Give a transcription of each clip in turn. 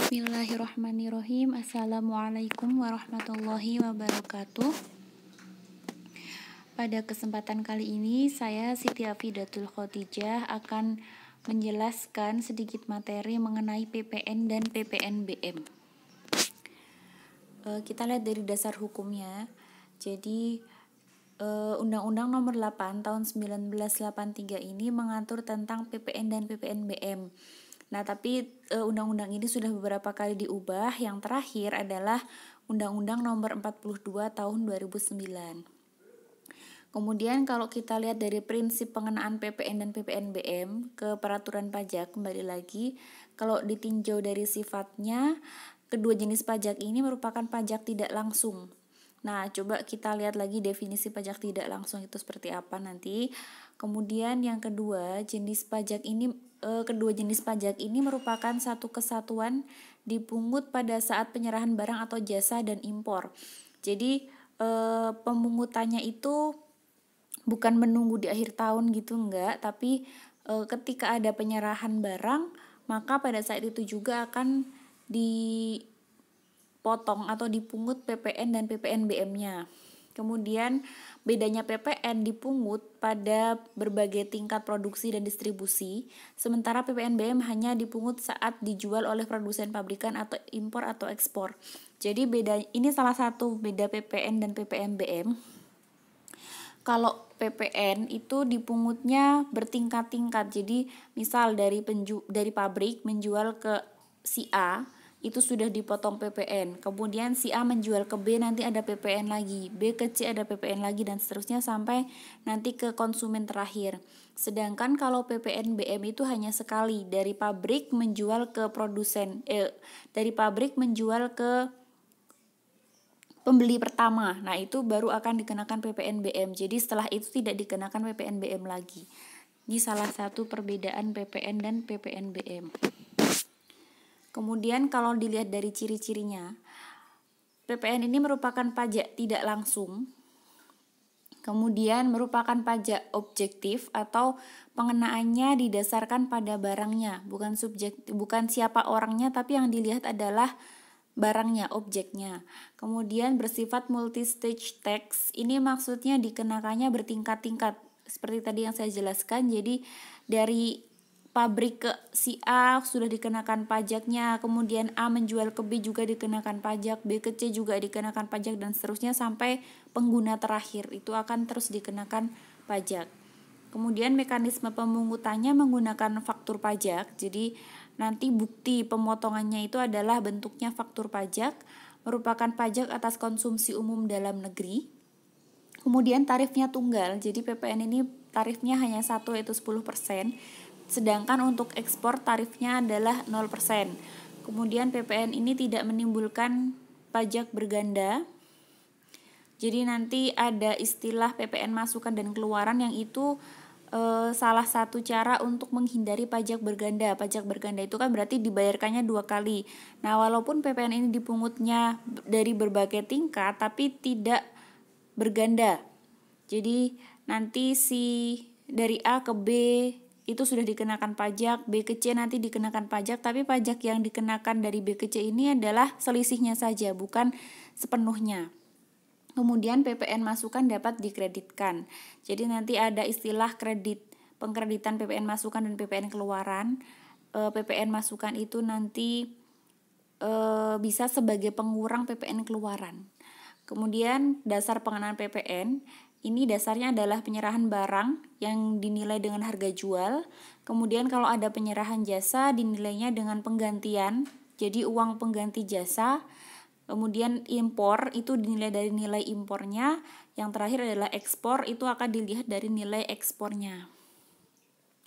Bismillahirrahmanirrahim. Assalamualaikum warahmatullahi wabarakatuh. Pada kesempatan kali ini saya Siti Afidatul Khotijah akan menjelaskan sedikit materi mengenai PPN dan PPNBM. Kita lihat dari dasar hukumnya. Jadi Undang-Undang Nomor 8 Tahun 1983 ini mengatur tentang PPN dan PPNBM. Nah, tapi undang-undang ini sudah beberapa kali diubah. Yang terakhir adalah Undang-Undang Nomor 42 Tahun 2009. Kemudian kalau kita lihat dari prinsip pengenaan PPN dan PPNBM ke peraturan pajak, kembali lagi, kalau ditinjau dari sifatnya, kedua jenis pajak ini merupakan pajak tidak langsung. Nah, coba kita lihat lagi definisi pajak tidak langsung itu seperti apa nanti. Kemudian yang kedua, kedua jenis pajak ini merupakan satu kesatuan dipungut pada saat penyerahan barang atau jasa dan impor. Jadi pemungutannya itu bukan menunggu di akhir tahun gitu, enggak, tapi ketika ada penyerahan barang, maka pada saat itu juga akan dipotong atau dipungut PPN dan PPNBM-nya. Kemudian bedanya PPN dipungut pada berbagai tingkat produksi dan distribusi, sementara PPNBM hanya dipungut saat dijual oleh produsen pabrikan atau impor atau ekspor. Jadi ini salah satu beda PPN dan PPNBM. Kalau PPN itu dipungutnya bertingkat-tingkat. Jadi misal dari pabrik menjual ke si A, itu sudah dipotong PPN. Kemudian si A menjual ke B, nanti ada PPN lagi. B ke C ada PPN lagi, dan seterusnya sampai nanti ke konsumen terakhir. Sedangkan kalau PPNBM itu hanya sekali, dari pabrik menjual ke dari pabrik menjual ke pembeli pertama. Nah, itu baru akan dikenakan PPNBM. Jadi setelah itu tidak dikenakan PPNBM lagi. Ini salah satu perbedaan PPN dan PPNBM. Kemudian kalau dilihat dari ciri-cirinya, PPN ini merupakan pajak tidak langsung. Kemudian merupakan pajak objektif atau pengenaannya didasarkan pada barangnya, bukan siapa orangnya, tapi yang dilihat adalah barangnya, objeknya. Kemudian bersifat multi-stage tax, ini maksudnya dikenakannya bertingkat-tingkat. Seperti tadi yang saya jelaskan, jadi dari pabrik ke si A sudah dikenakan pajaknya, kemudian A menjual ke B juga dikenakan pajak, B ke C juga dikenakan pajak, dan seterusnya sampai pengguna terakhir itu akan terus dikenakan pajak. Kemudian mekanisme pemungutannya menggunakan faktur pajak. Jadi nanti bukti pemotongannya itu adalah bentuknya faktur pajak, merupakan pajak atas konsumsi umum dalam negeri. Kemudian tarifnya tunggal. Jadi PPN ini tarifnya hanya 1, yaitu 10%. Sedangkan untuk ekspor tarifnya adalah 0%. Kemudian PPN ini tidak menimbulkan pajak berganda. Jadi nanti ada istilah PPN masukan dan keluaran, yang itu salah satu cara untuk menghindari pajak berganda. Pajak berganda itu kan berarti dibayarkannya 2 kali. Nah, walaupun PPN ini dipungutnya dari berbagai tingkat, tapi tidak berganda. Jadi nanti dari A ke B itu sudah dikenakan pajak, B ke C nanti dikenakan pajak, tapi pajak yang dikenakan dari B ke C ini adalah selisihnya saja, bukan sepenuhnya. Kemudian PPN masukan dapat dikreditkan. Jadi nanti ada istilah pengkreditan PPN masukan dan PPN keluaran. PPN masukan itu nanti bisa sebagai pengurang PPN keluaran. Kemudian dasar pengenaan PPN, ini dasarnya adalah penyerahan barang yang dinilai dengan harga jual. Kemudian kalau ada penyerahan jasa dinilainya dengan penggantian, jadi uang pengganti jasa. Kemudian impor itu dinilai dari nilai impornya. Yang terakhir adalah ekspor, itu akan dilihat dari nilai ekspornya.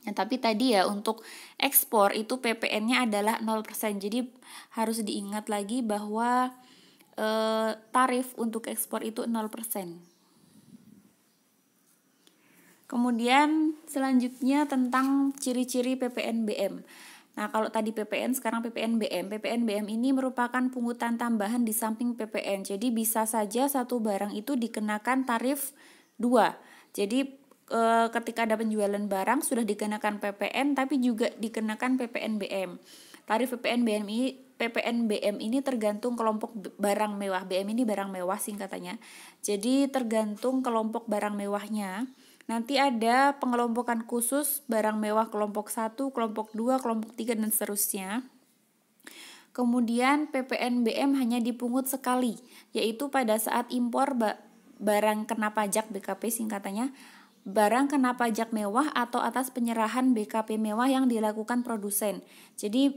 Nah, tapi tadi ya untuk ekspor itu PPN-nya adalah 0%. Jadi harus diingat lagi bahwa tarif untuk ekspor itu 0%. Kemudian selanjutnya tentang ciri-ciri PPNBM. Nah, kalau tadi PPN, sekarang PPNBM. PPNBM ini merupakan pungutan tambahan di samping PPN. Jadi bisa saja satu barang itu dikenakan tarif 2. Jadi ketika ada penjualan barang sudah dikenakan PPN, tapi juga dikenakan PPNBM. Tarif PPNBM ini tergantung kelompok barang mewah. BM ini barang mewah singkatannya. Jadi tergantung kelompok barang mewahnya. Nanti ada pengelompokan khusus barang mewah kelompok 1, kelompok 2, kelompok 3 dan seterusnya. Kemudian PPNBM hanya dipungut sekali, yaitu pada saat impor barang kena pajak BKP singkatannya, barang kena pajak mewah atau atas penyerahan BKP mewah yang dilakukan produsen. Jadi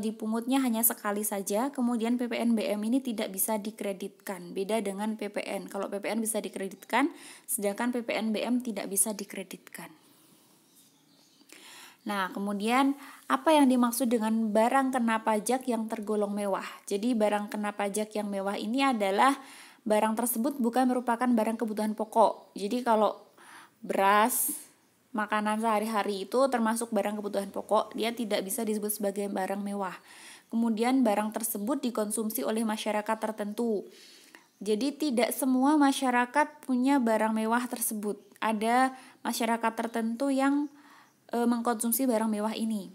dipungutnya hanya sekali saja, kemudian PPNBM ini tidak bisa dikreditkan. Beda dengan PPN. Kalau PPN bisa dikreditkan, sedangkan PPNBM tidak bisa dikreditkan. Nah, kemudian apa yang dimaksud dengan barang kena pajak yang tergolong mewah? Jadi barang kena pajak yang mewah ini adalah barang tersebut bukan merupakan barang kebutuhan pokok. Jadi kalau beras, makanan sehari-hari itu termasuk barang kebutuhan pokok, dia tidak bisa disebut sebagai barang mewah. Kemudian barang tersebut dikonsumsi oleh masyarakat tertentu. Jadi tidak semua masyarakat punya barang mewah tersebut. Ada masyarakat tertentu yang mengkonsumsi barang mewah ini.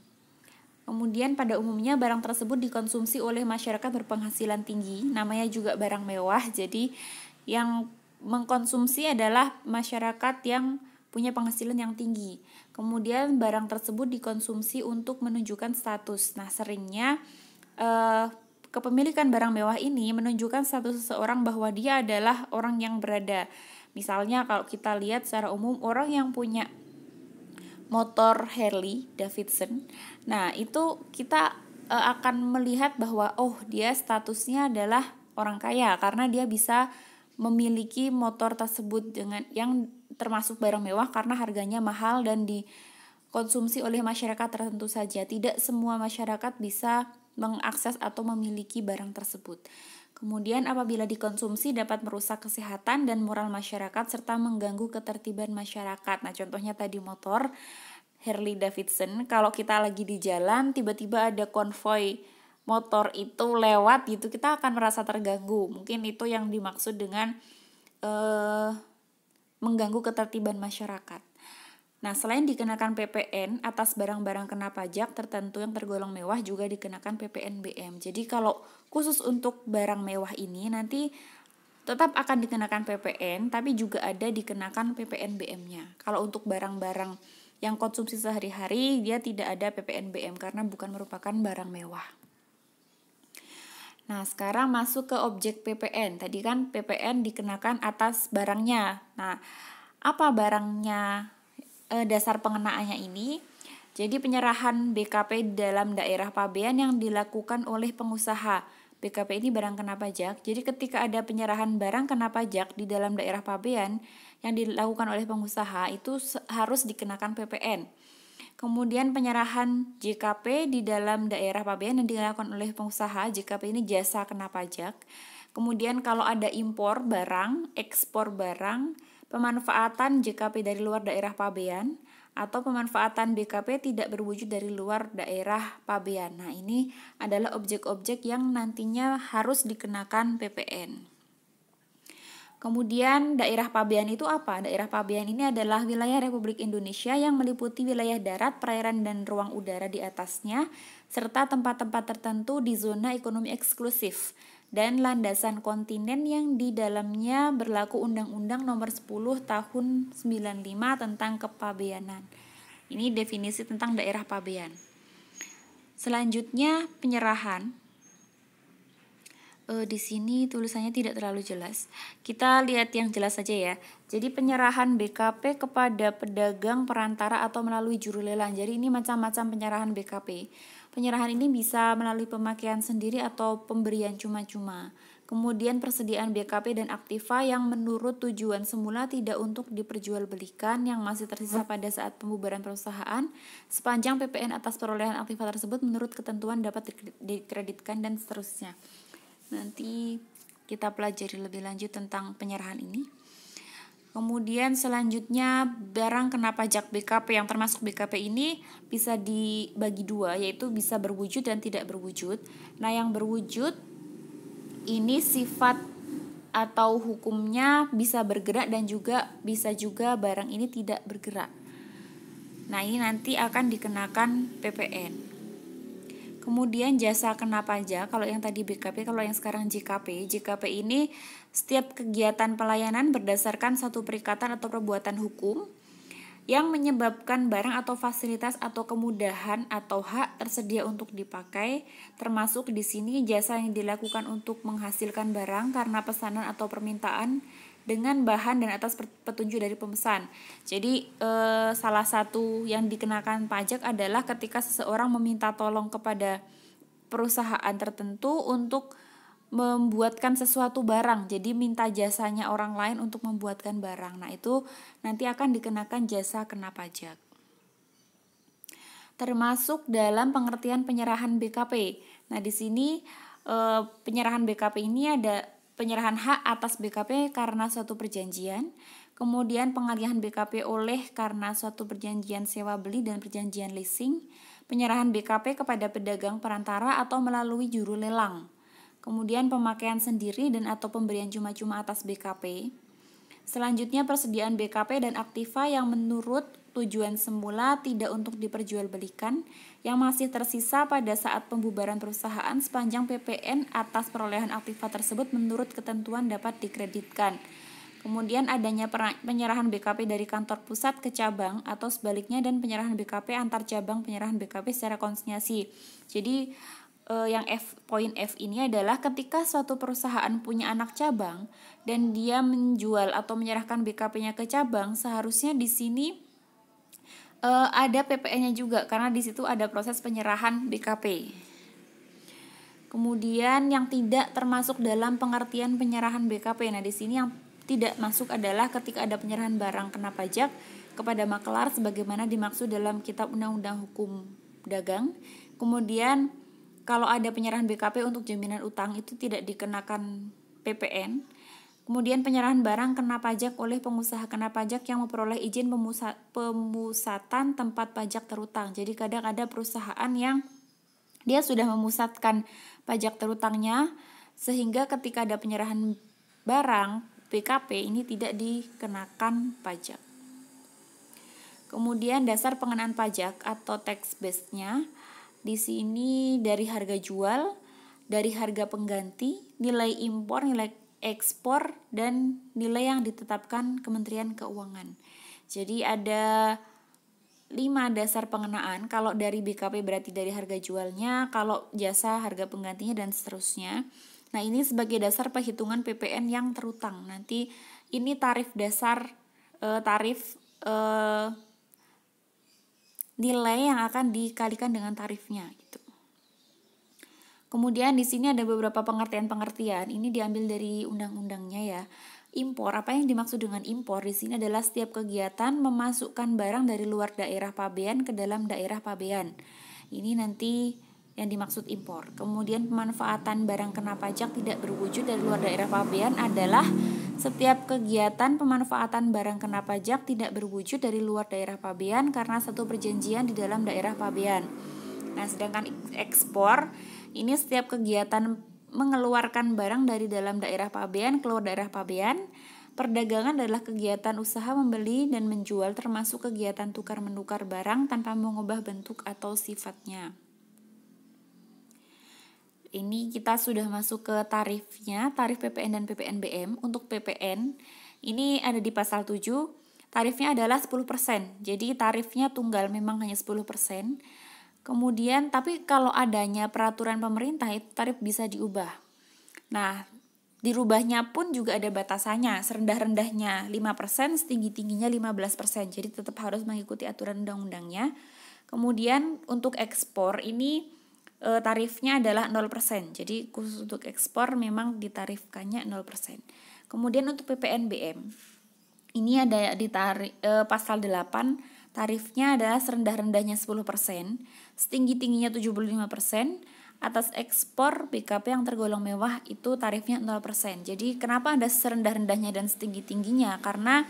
Kemudian pada umumnya barang tersebut dikonsumsi oleh masyarakat berpenghasilan tinggi, namanya juga barang mewah. Jadi yang mengkonsumsi adalah masyarakat yang punya penghasilan yang tinggi. Kemudian barang tersebut dikonsumsi untuk menunjukkan status. Nah, seringnya kepemilikan barang mewah ini menunjukkan status seseorang bahwa dia adalah orang yang berada. Misalnya kalau kita lihat secara umum orang yang punya motor Harley Davidson, nah itu kita akan melihat bahwa dia statusnya adalah orang kaya karena dia bisa memiliki motor tersebut dengan yang termasuk barang mewah karena harganya mahal dan dikonsumsi oleh masyarakat tertentu saja. Tidak semua masyarakat bisa mengakses atau memiliki barang tersebut. Kemudian apabila dikonsumsi dapat merusak kesehatan dan moral masyarakat serta mengganggu ketertiban masyarakat. Nah, contohnya tadi motor Harley Davidson, kalau kita lagi di jalan tiba-tiba ada konvoi motor itu lewat gitu, kita akan merasa terganggu. Mungkin itu yang dimaksud dengan mengganggu ketertiban masyarakat. Nah, selain dikenakan PPN atas barang-barang kena pajak tertentu yang tergolong mewah juga dikenakan PPNBM. Jadi kalau khusus untuk barang mewah ini nanti tetap akan dikenakan PPN, tapi juga ada dikenakan PPNBM-nya. Kalau untuk barang-barang yang konsumsi sehari-hari dia tidak ada PPNBM karena bukan merupakan barang mewah. Nah, sekarang masuk ke objek PPN. Tadi kan PPN dikenakan atas barangnya. Nah, apa barangnya? Dasar pengenaannya ini. Jadi penyerahan BKP dalam daerah pabean yang dilakukan oleh pengusaha. BKP ini barang kena pajak. Jadi ketika ada penyerahan barang kena pajak di dalam daerah pabean yang dilakukan oleh pengusaha itu harus dikenakan PPN. Kemudian penyerahan JKP di dalam daerah pabean yang dilakukan oleh pengusaha, JKP ini jasa kena pajak. Kemudian kalau ada impor barang, ekspor barang, pemanfaatan JKP dari luar daerah pabean, atau pemanfaatan BKP tidak berwujud dari luar daerah pabean. Nah, ini adalah objek-objek yang nantinya harus dikenakan PPN. Kemudian daerah pabean itu apa? Daerah pabean ini adalah wilayah Republik Indonesia yang meliputi wilayah darat, perairan, dan ruang udara di atasnya, serta tempat-tempat tertentu di zona ekonomi eksklusif, dan landasan kontinen yang di dalamnya berlaku Undang-Undang Nomor 10 Tahun 95 tentang kepabeanan. Ini definisi tentang daerah pabean. Selanjutnya penyerahan. Di sini tulisannya tidak terlalu jelas. Kita lihat yang jelas saja ya. Jadi penyerahan BKP kepada pedagang, perantara atau melalui juru lelang. Jadi ini macam-macam penyerahan BKP. Penyerahan ini bisa melalui pemakaian sendiri atau pemberian cuma-cuma. Kemudian persediaan BKP dan aktiva yang menurut tujuan semula tidak untuk diperjualbelikan yang masih tersisa pada saat pembubaran perusahaan sepanjang PPN atas perolehan aktiva tersebut menurut ketentuan dapat dikreditkan dan seterusnya. Nanti kita pelajari lebih lanjut tentang penyerahan ini. Kemudian selanjutnya barang kena pajak BKP yang termasuk BKP ini bisa dibagi dua, yaitu bisa berwujud dan tidak berwujud. Nah, yang berwujud ini sifat atau hukumnya bisa bergerak dan juga bisa juga barang ini tidak bergerak. Nah, ini nanti akan dikenakan PPN. Kemudian jasa kena pajak, kalau yang tadi BKP, kalau yang sekarang JKP. JKP ini setiap kegiatan pelayanan berdasarkan satu perikatan atau perbuatan hukum yang menyebabkan barang atau fasilitas atau kemudahan atau hak tersedia untuk dipakai, termasuk di sini jasa yang dilakukan untuk menghasilkan barang karena pesanan atau permintaan dengan bahan dan atas petunjuk dari pemesan. Jadi salah satu yang dikenakan pajak adalah ketika seseorang meminta tolong kepada perusahaan tertentu untuk membuatkan sesuatu barang, jadi minta jasanya orang lain untuk membuatkan barang. Nah, itu nanti akan dikenakan jasa kena pajak. Termasuk dalam pengertian penyerahan BKP. Nah, di sini penyerahan BKP ini ada penyerahan hak atas BKP karena suatu perjanjian, kemudian pengalihan BKP oleh karena suatu perjanjian sewa beli dan perjanjian leasing, penyerahan BKP kepada pedagang perantara atau melalui juru lelang. Kemudian pemakaian sendiri dan atau pemberian cuma-cuma atas BKP. Selanjutnya persediaan BKP dan aktiva yang menurut tujuan semula tidak untuk diperjualbelikan yang masih tersisa pada saat pembubaran perusahaan sepanjang PPN atas perolehan aktiva tersebut menurut ketentuan dapat dikreditkan. Kemudian adanya penyerahan BKP dari kantor pusat ke cabang atau sebaliknya dan penyerahan BKP antar cabang penyerahan BKP secara konsinyasi. Jadi yang poin F ini adalah ketika suatu perusahaan punya anak cabang dan dia menjual atau menyerahkan BKP-nya ke cabang, seharusnya di sini ada PPN-nya juga karena di situ ada proses penyerahan BKP. Kemudian yang tidak termasuk dalam pengertian penyerahan BKP. Nah, di sini yang tidak masuk adalah ketika ada penyerahan barang kena pajak kepada makelar sebagaimana dimaksud dalam Kitab Undang-Undang Hukum Dagang. Kemudian kalau ada penyerahan BKP untuk jaminan utang itu tidak dikenakan PPN. Kemudian penyerahan barang kena pajak oleh pengusaha kena pajak yang memperoleh izin pemusatan tempat pajak terutang. Jadi kadang ada perusahaan yang dia sudah memusatkan pajak terutangnya sehingga ketika ada penyerahan barang BKP ini tidak dikenakan pajak. Kemudian dasar pengenaan pajak atau tax base-nya di sini dari harga jual, dari harga pengganti, nilai impor, nilai ekspor, dan nilai yang ditetapkan Kementerian Keuangan. Jadi ada 5 dasar pengenaan. Kalau dari BKP berarti dari harga jualnya, kalau jasa harga penggantinya dan seterusnya. Nah, ini sebagai dasar perhitungan PPN yang terutang. Nanti ini tarif dasar nilai yang akan dikalikan dengan tarifnya gitu. Kemudian di sini ada beberapa pengertian-pengertian. Ini diambil dari undang-undangnya ya. Impor, apa yang dimaksud dengan impor di sini adalah setiap kegiatan memasukkan barang dari luar daerah pabean ke dalam daerah pabean. Ini nanti yang dimaksud impor. Kemudian pemanfaatan barang kena pajak tidak berwujud dari luar daerah pabean adalah setiap kegiatan pemanfaatan barang kena pajak tidak berwujud dari luar daerah pabean karena satu perjanjian di dalam daerah pabean. Nah, sedangkan ekspor ini setiap kegiatan mengeluarkan barang dari dalam daerah pabean keluar daerah pabean. Perdagangan adalah kegiatan usaha membeli dan menjual termasuk kegiatan tukar-menukar barang tanpa mengubah bentuk atau sifatnya. Ini kita sudah masuk ke tarifnya, tarif PPN dan PPNBM. Untuk PPN, ini ada di pasal 7, tarifnya adalah 10%. Jadi tarifnya tunggal memang hanya 10%. Kemudian, tapi kalau adanya peraturan pemerintah, itu tarif bisa diubah. Nah, dirubahnya pun juga ada batasannya, serendah-rendahnya 5%, setinggi-tingginya 15%. Jadi tetap harus mengikuti aturan undang-undangnya. Kemudian untuk ekspor ini tarifnya adalah 0%. Jadi khusus untuk ekspor memang ditarifkannya 0%. Kemudian untuk PPNBM ini ada di pasal 8, tarifnya adalah serendah-rendahnya 10%, setinggi-tingginya 75%. Atas ekspor BKP yang tergolong mewah itu tarifnya 0%. Jadi kenapa ada serendah-rendahnya dan setinggi-tingginya? Karena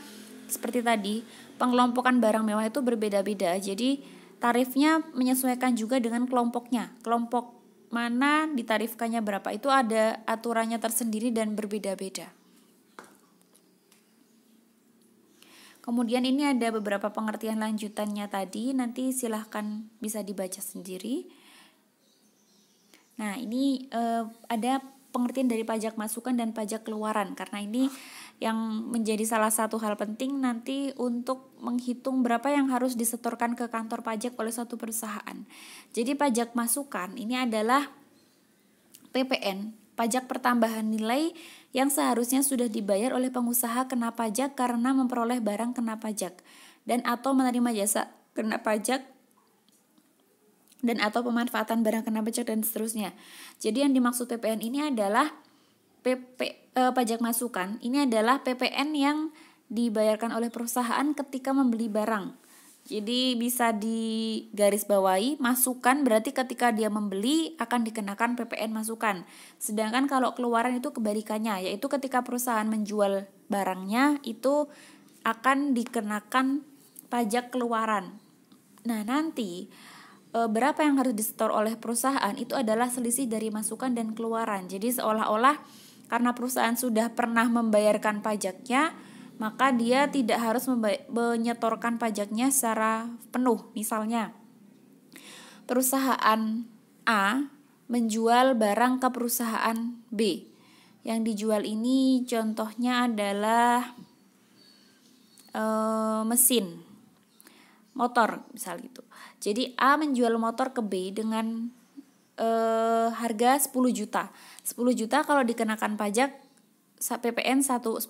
seperti tadi, pengelompokan barang mewah itu berbeda-beda. Jadi tarifnya menyesuaikan juga dengan kelompoknya. Kelompok mana ditarifkannya berapa itu ada aturannya tersendiri dan berbeda-beda. Kemudian ini ada beberapa pengertian lanjutannya tadi, nanti silahkan bisa dibaca sendiri. Nah, ini ada pengertian dari pajak masukan dan pajak keluaran, karena ini yang menjadi salah satu hal penting nanti untuk menghitung berapa yang harus disetorkan ke kantor pajak oleh suatu perusahaan. Jadi pajak masukan ini adalah PPN, pajak pertambahan nilai yang seharusnya sudah dibayar oleh pengusaha kena pajak karena memperoleh barang kena pajak dan atau menerima jasa kena pajak dan atau pemanfaatan barang kena pajak dan seterusnya. Jadi yang dimaksud PPN ini adalah pajak masukan. Ini adalah PPN yang dibayarkan oleh perusahaan ketika membeli barang. Jadi bisa digarisbawahi, masukan berarti ketika dia membeli akan dikenakan PPN masukan. Sedangkan kalau keluaran itu kebalikannya, yaitu ketika perusahaan menjual barangnya itu akan dikenakan pajak keluaran. Nah, nanti berapa yang harus disetor oleh perusahaan itu adalah selisih dari masukan dan keluaran. Jadi seolah-olah karena perusahaan sudah pernah membayarkan pajaknya, maka dia tidak harus menyetorkan pajaknya secara penuh. Misalnya, perusahaan A menjual barang ke perusahaan B. Yang dijual ini contohnya adalah mesin motor misal gitu. Jadi A menjual motor ke B dengan harga 10 juta. 10 juta kalau dikenakan pajak PPN 10%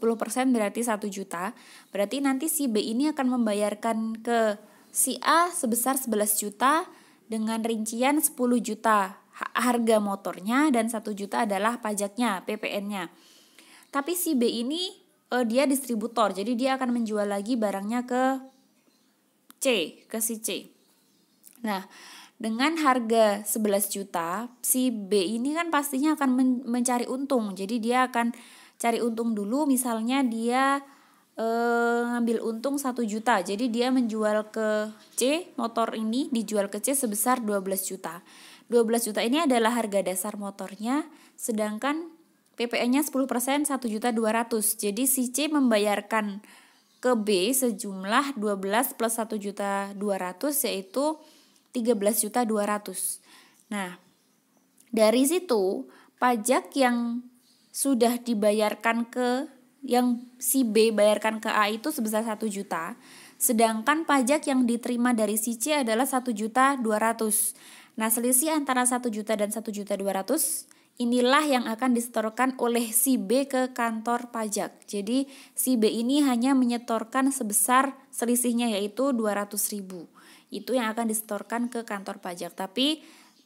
berarti 1 juta. Berarti nanti si B ini akan membayarkan ke si A sebesar 11 juta dengan rincian 10 juta harga motornya dan 1 juta adalah pajaknya, PPN-nya. Tapi si B ini dia distributor, jadi dia akan menjual lagi barangnya ke si C. Nah, dengan harga 11 juta, si B ini kan pastinya akan mencari untung. Jadi dia akan cari untung dulu, misalnya dia ngambil untung 1 juta. Jadi dia menjual ke C, motor ini dijual ke C sebesar 12 juta. 12 juta ini adalah harga dasar motornya, sedangkan PPN-nya 10% 1.200.000. Jadi si C membayarkan ke B sejumlah 12 plus 1.200.000 yaitu 13.200.000. Nah, dari situ pajak yang sudah dibayarkan ke yang si B bayarkan ke A itu sebesar 1 juta, sedangkan pajak yang diterima dari si C adalah 1.200.000. Nah, selisih antara 1 juta dan 1.200.000 inilah yang akan disetorkan oleh si B ke kantor pajak. Jadi si B ini hanya menyetorkan sebesar selisihnya yaitu 200.000. Itu yang akan disetorkan ke kantor pajak. Tapi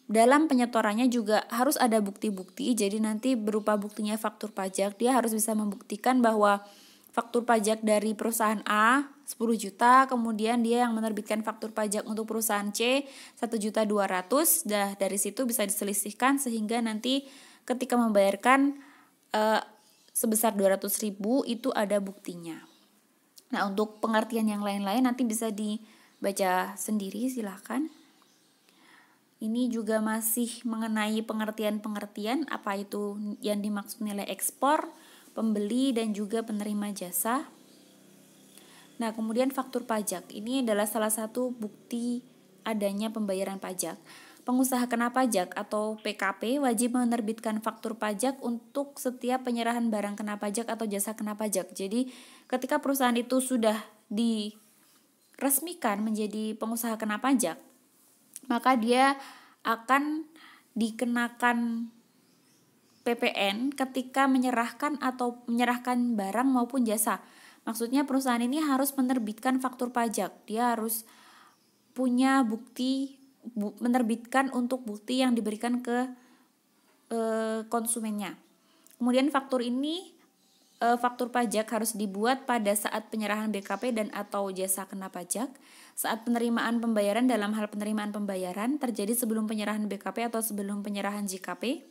dalam penyetorannya juga harus ada bukti-bukti. Jadi nanti berupa buktinya faktur pajak, dia harus bisa membuktikan bahwa faktur pajak dari perusahaan A 10 juta, kemudian dia yang menerbitkan faktur pajak untuk perusahaan C 1.200.000. Dari situ bisa diselisihkan sehingga nanti ketika membayarkan sebesar 200.000 itu ada buktinya. Nah, untuk pengertian yang lain-lain nanti bisa dibaca sendiri, silahkan. Ini juga masih mengenai pengertian-pengertian apa itu yang dimaksud nilai ekspor, pembeli dan juga penerima jasa. Nah, kemudian faktur pajak. Ini adalah salah satu bukti adanya pembayaran pajak. Pengusaha kena pajak atau PKP wajib menerbitkan faktur pajak untuk setiap penyerahan barang kena pajak atau jasa kena pajak. Jadi, ketika perusahaan itu sudah diresmikan menjadi pengusaha kena pajak, maka dia akan dikenakan PPN ketika menyerahkan barang maupun jasa. Maksudnya perusahaan ini harus menerbitkan faktur pajak. Dia harus punya bukti, menerbitkan untuk bukti yang diberikan ke konsumennya. Kemudian faktur pajak harus dibuat pada saat penyerahan BKP dan atau jasa kena pajak, saat penerimaan pembayaran dalam hal penerimaan pembayaran terjadi sebelum penyerahan BKP atau sebelum penyerahan JKP,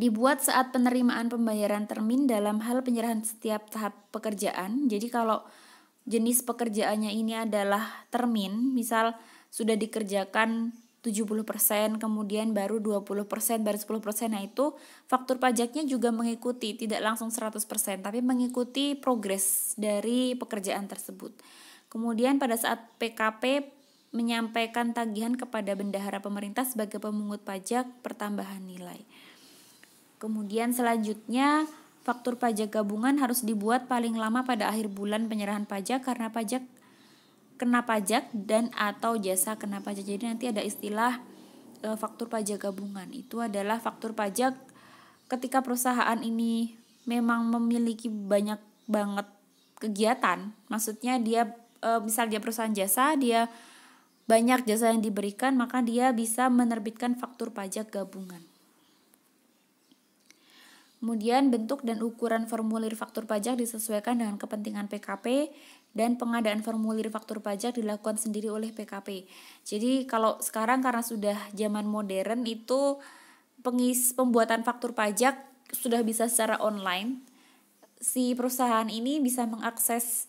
dibuat saat penerimaan pembayaran termin dalam hal penyerahan setiap tahap pekerjaan. Jadi kalau jenis pekerjaannya ini adalah termin, misal sudah dikerjakan 70%, kemudian baru 20%, baru 10%, nah itu faktur pajaknya juga mengikuti, tidak langsung 100%, tapi mengikuti progres dari pekerjaan tersebut. Kemudian pada saat PKP menyampaikan tagihan kepada bendahara pemerintah sebagai pemungut pajak pertambahan nilai. Kemudian selanjutnya, faktur pajak gabungan harus dibuat paling lama pada akhir bulan penyerahan pajak karena pajak kena pajak dan atau jasa kena pajak. Jadi nanti ada istilah faktur pajak gabungan. Itu adalah faktur pajak ketika perusahaan ini memang memiliki banyak banget kegiatan. Maksudnya dia misal dia perusahaan jasa, dia banyak jasa yang diberikan, maka dia bisa menerbitkan faktur pajak gabungan. Kemudian bentuk dan ukuran formulir faktur pajak disesuaikan dengan kepentingan PKP dan pengadaan formulir faktur pajak dilakukan sendiri oleh PKP. Jadi kalau sekarang karena sudah zaman modern itu pembuatan faktur pajak sudah bisa secara online. Si perusahaan ini bisa mengakses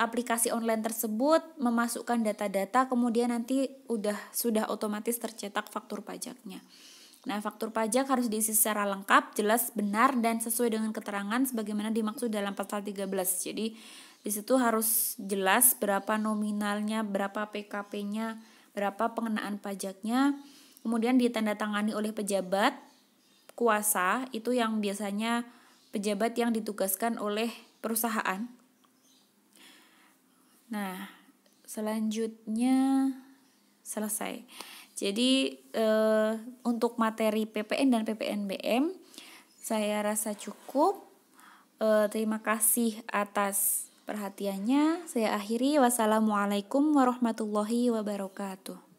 aplikasi online tersebut, memasukkan data-data, kemudian nanti sudah otomatis tercetak faktur pajaknya. Nah, faktur pajak harus diisi secara lengkap, jelas, benar, dan sesuai dengan keterangan sebagaimana dimaksud dalam pasal 13. Jadi di situ harus jelas berapa nominalnya, berapa PKP-nya, berapa pengenaan pajaknya, kemudian ditandatangani oleh pejabat kuasa, itu yang biasanya pejabat yang ditugaskan oleh perusahaan. Nah, selanjutnya selesai. Jadi untuk materi PPN dan PPNBM saya rasa cukup. Terima kasih atas perhatiannya. Saya akhiri. Wassalamualaikum warahmatullahi wabarakatuh.